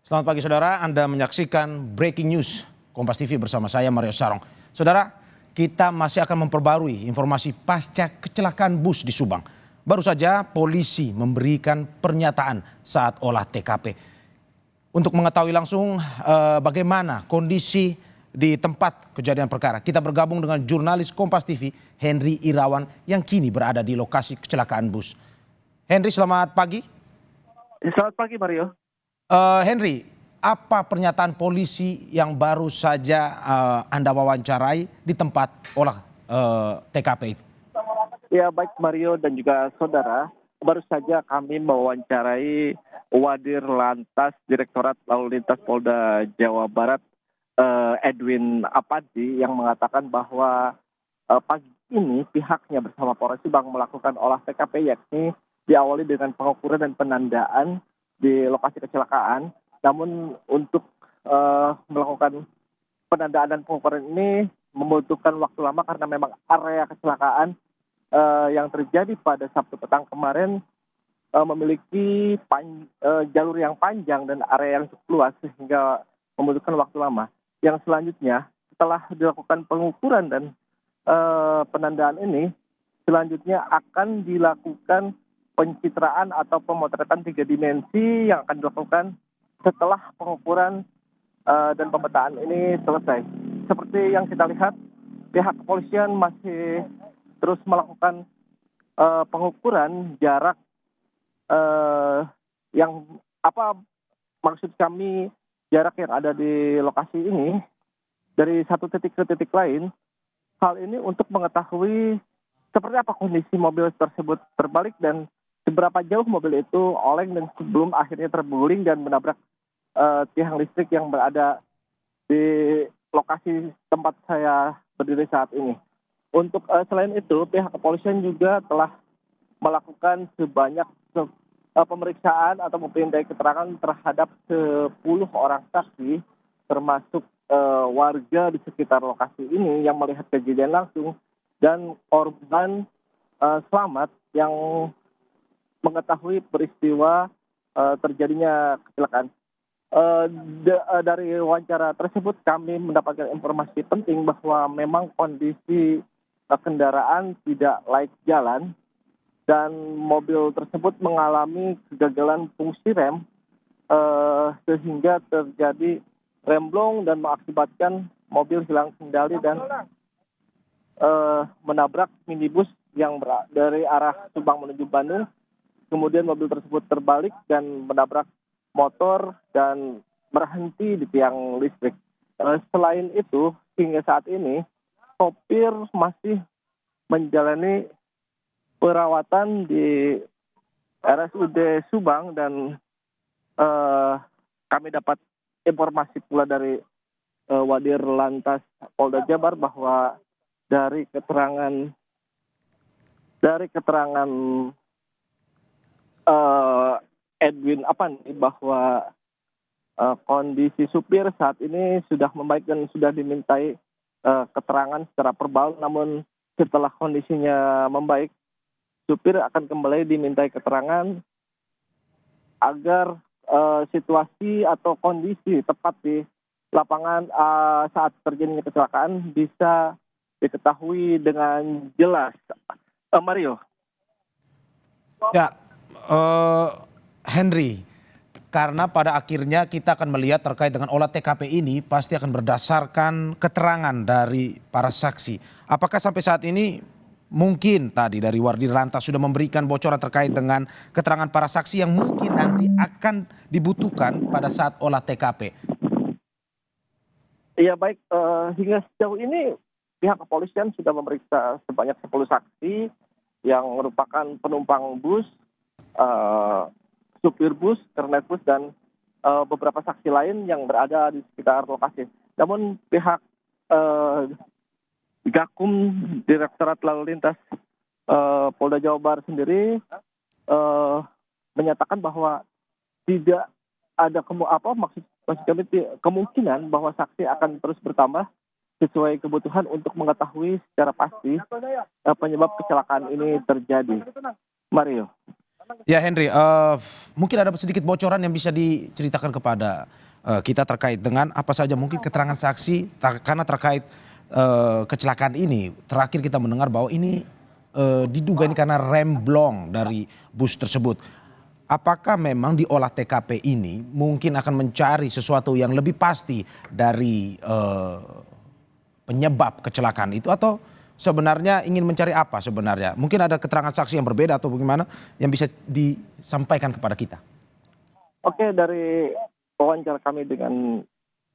Selamat pagi saudara, Anda menyaksikan Breaking News Kompas TV bersama saya Mario Sarong. Saudara, kita masih akan memperbarui informasi pasca kecelakaan bus di Subang. Baru saja polisi memberikan pernyataan saat olah TKP. Untuk mengetahui langsung bagaimana kondisi di tempat kejadian perkara, kita bergabung dengan jurnalis Kompas TV Henry Irawan yang kini berada di lokasi kecelakaan bus. Henry, selamat pagi. Selamat pagi Mario. Henry, apa pernyataan polisi yang baru saja Anda wawancarai di tempat olah TKP itu? Ya baik Mario dan juga saudara, baru saja kami mewawancarai Wadir Lantas Direktorat Lalu Lintas Polda Jawa Barat Edwin Apandi yang mengatakan bahwa pagi ini pihaknya bersama Polres Subang melakukan olah TKP, yakni diawali dengan pengukuran dan penandaan di lokasi kecelakaan. Namun untuk melakukan penandaan dan pengukuran ini membutuhkan waktu lama karena memang area kecelakaan yang terjadi pada Sabtu petang kemarin memiliki jalur yang panjang dan area yang cukup luas sehingga membutuhkan waktu lama. Yang selanjutnya setelah dilakukan pengukuran dan penandaan ini, selanjutnya akan dilakukan pencitraan atau pemotretan 3 dimensi yang akan dilakukan setelah pengukuran dan pemetaan ini selesai. Seperti yang kita lihat, pihak kepolisian masih terus melakukan pengukuran jarak yang maksud kami jarak yang ada di lokasi ini dari satu titik ke titik lain. Hal ini untuk mengetahui seperti apa kondisi mobil tersebut terbalik dan seberapa jauh mobil itu oleng dan sebelum akhirnya terguling dan menabrak tiang listrik yang berada di lokasi tempat saya berdiri saat ini. Untuk selain itu, pihak kepolisian juga telah melakukan sebanyak pemeriksaan atau memperindai keterangan terhadap 10 orang saksi, termasuk warga di sekitar lokasi ini yang melihat kejadian langsung dan korban selamat yang mengetahui peristiwa terjadinya kecelakaan. Dari wawancara tersebut kami mendapatkan informasi penting bahwa memang kondisi kendaraan tidak laik jalan dan mobil tersebut mengalami kegagalan fungsi rem sehingga terjadi remblong dan mengakibatkan mobil hilang kendali dan menabrak minibus yang dari arah Subang menuju Bandung. Kemudian mobil tersebut terbalik dan menabrak motor dan berhenti di tiang listrik. Selain itu, hingga saat ini sopir masih menjalani perawatan di RSUD Subang dan kami dapat informasi pula dari Wadir Lantas Polda Jabar bahwa dari keterangan Edwin Apandi bahwa kondisi supir saat ini sudah membaik dan sudah dimintai keterangan secara verbal, namun setelah kondisinya membaik, supir akan kembali dimintai keterangan agar situasi atau kondisi tepat di lapangan saat terjadinya kecelakaan bisa diketahui dengan jelas. Mario. Ya, Henry, karena pada akhirnya kita akan melihat terkait dengan olah TKP ini pasti akan berdasarkan keterangan dari para saksi. Apakah sampai saat ini mungkin tadi dari Wadir Lantas sudah memberikan bocoran terkait dengan keterangan para saksi yang mungkin nanti akan dibutuhkan pada saat olah TKP? Iya baik, hingga sejauh ini pihak kepolisian sudah memeriksa sebanyak 10 saksi yang merupakan penumpang bus, supir bus, kernet bus, dan beberapa saksi lain yang berada di sekitar lokasi. Namun pihak Gakum Direktorat Lalu Lintas Polda Jawa Barat sendiri menyatakan bahwa tidak ada maksud kami kemungkinan bahwa saksi akan terus bertambah sesuai kebutuhan untuk mengetahui secara pasti penyebab kecelakaan ini terjadi. Mario. Ya Henry, mungkin ada sedikit bocoran yang bisa diceritakan kepada kita terkait dengan apa saja mungkin keterangan saksi karena terkait kecelakaan ini. Terakhir kita mendengar bahwa ini diduga ini karena rem blong dari bus tersebut. Apakah memang di olah TKP ini mungkin akan mencari sesuatu yang lebih pasti dari penyebab kecelakaan itu atau sebenarnya ingin mencari apa sebenarnya? Mungkin ada keterangan saksi yang berbeda atau bagaimana yang bisa disampaikan kepada kita? Oke, dari wawancara kami dengan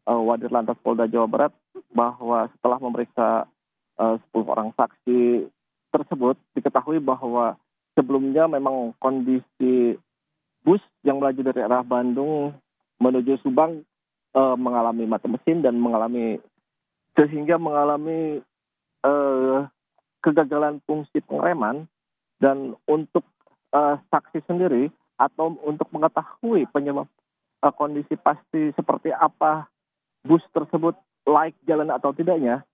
Wadir Lantas Polda Jawa Barat bahwa setelah memeriksa 10 orang saksi tersebut diketahui bahwa sebelumnya memang kondisi bus yang melaju dari arah Bandung menuju Subang mengalami mati mesin dan sehingga mengalami kegagalan fungsi pengereman. Dan untuk saksi sendiri atau untuk mengetahui penyebab kondisi pasti seperti apa bus tersebut layak jalan atau tidaknya,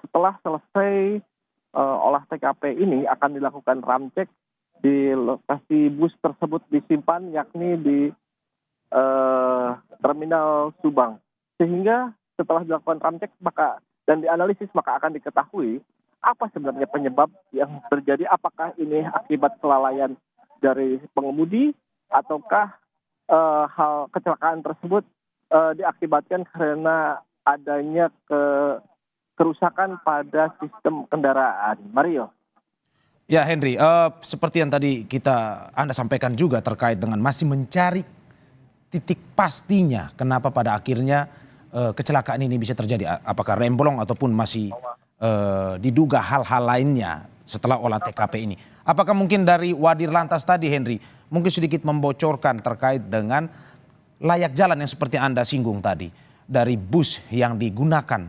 setelah selesai olah TKP ini akan dilakukan ramcek di lokasi bus tersebut disimpan, yakni di terminal Subang. Sehingga setelah dilakukan ramcek dan dianalisis maka akan diketahui apa sebenarnya penyebab yang terjadi, apakah ini akibat kelalaian dari pengemudi ataukah hal kecelakaan tersebut diakibatkan karena adanya kerusakan pada sistem kendaraan. Mario. Ya Henry, seperti yang tadi Anda sampaikan juga terkait dengan masih mencari titik pastinya kenapa pada akhirnya kecelakaan ini bisa terjadi. Apakah rem blong ataupun masih diduga hal-hal lainnya setelah olah TKP ini. Apakah mungkin dari Wadir Lantas tadi Henry mungkin sedikit membocorkan terkait dengan layak jalan yang seperti Anda singgung tadi dari bus yang digunakan.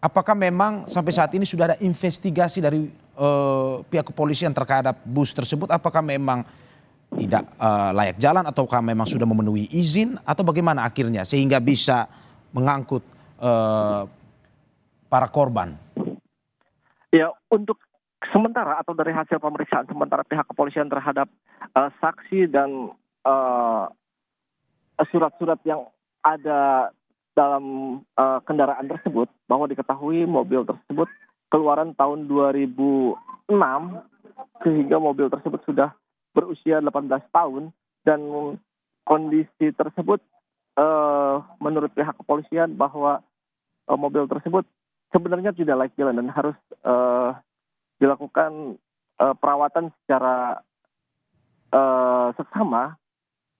Apakah memang sampai saat ini sudah ada investigasi dari pihak kepolisian terhadap bus tersebut? Apakah memang tidak layak jalan ataukah memang sudah memenuhi izin atau bagaimana akhirnya sehingga bisa mengangkut para korban? Ya, untuk sementara atau dari hasil pemeriksaan sementara pihak kepolisian terhadap saksi dan surat-surat yang ada dalam kendaraan tersebut, bahwa diketahui mobil tersebut keluaran tahun 2006 sehingga mobil tersebut sudah berusia 18 tahun dan kondisi tersebut menurut pihak kepolisian bahwa mobil tersebut sebenarnya tidak layak jalan dan harus dilakukan perawatan secara seksama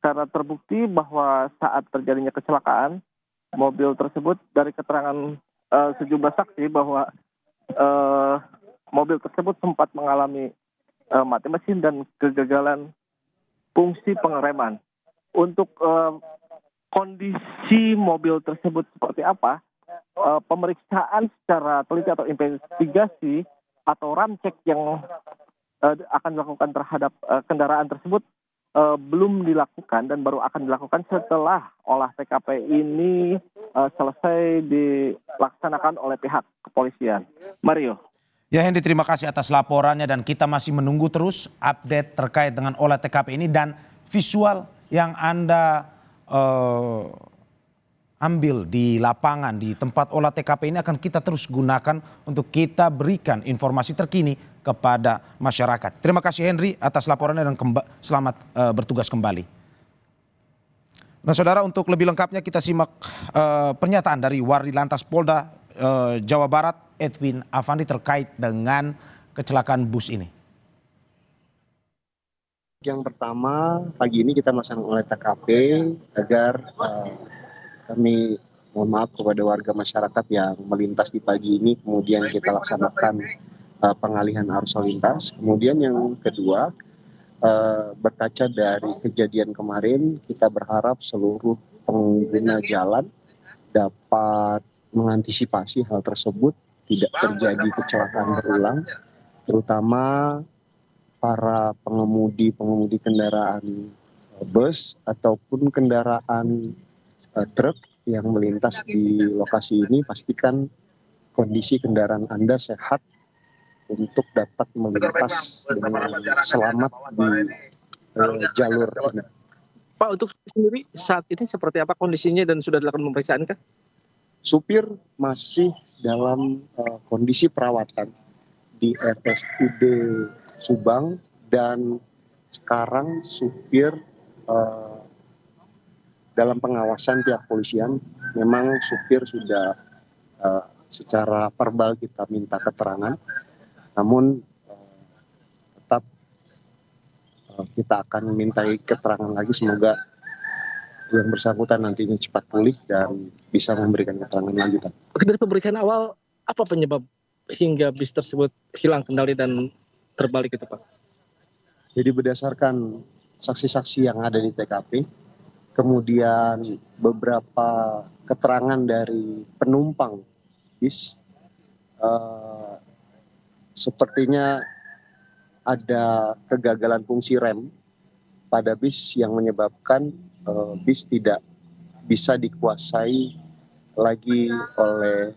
karena terbukti bahwa saat terjadinya kecelakaan mobil tersebut dari keterangan sejumlah saksi bahwa mobil tersebut sempat mengalami mati mesin dan kegagalan fungsi pengereman. Untuk kondisi mobil tersebut seperti apa, pemeriksaan secara teliti atau investigasi atau ramcek yang akan dilakukan terhadap kendaraan tersebut belum dilakukan dan baru akan dilakukan setelah olah TKP ini selesai dilaksanakan oleh pihak kepolisian. Mario. Ya Hendy, terima kasih atas laporannya dan kita masih menunggu terus update terkait dengan olah TKP ini dan visual yang Anda ambil di lapangan di tempat olah TKP ini akan kita terus gunakan untuk kita berikan informasi terkini kepada masyarakat. Terima kasih Henry atas laporannya dan selamat bertugas kembali. Nah saudara, untuk lebih lengkapnya kita simak pernyataan dari Wadir Lantas Polda Jawa Barat Edwin Avandi terkait dengan kecelakaan bus ini. Yang pertama, pagi ini kita melaksanakan olah TKP agar kami mohon maaf kepada warga masyarakat yang melintas di pagi ini, kemudian kita laksanakan pengalihan arus lalu lintas. Kemudian yang kedua, berkaca dari kejadian kemarin, kita berharap seluruh pengguna jalan dapat mengantisipasi hal tersebut, tidak terjadi kecelakaan berulang, terutama para pengemudi kendaraan bus ataupun kendaraan truk yang melintas di lokasi ini. Pastikan kondisi kendaraan Anda sehat untuk dapat melintas dengan selamat di jalur ini. Pak, untuk sendiri saat ini seperti apa kondisinya dan sudah dilakukan pemeriksaan kah? Supir masih dalam kondisi perawatan di RSUD Subang, dan sekarang supir dalam pengawasan pihak polisian. Memang supir sudah secara verbal kita minta keterangan, namun tetap kita akan mintai keterangan lagi. Semoga yang bersangkutan nantinya cepat pulih dan bisa memberikan keterangan lanjutan. Dari pemeriksaan awal, apa penyebab hingga bis tersebut hilang kendali dan terbalik itu, Pak? Jadi berdasarkan saksi-saksi yang ada di TKP, kemudian beberapa keterangan dari penumpang bis, sepertinya ada kegagalan fungsi rem pada bis yang menyebabkan bis tidak bisa dikuasai lagi oleh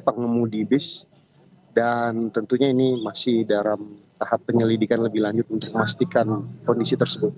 pengemudi bis, dan tentunya ini masih dalam tahap penyelidikan lebih lanjut untuk memastikan kondisi tersebut.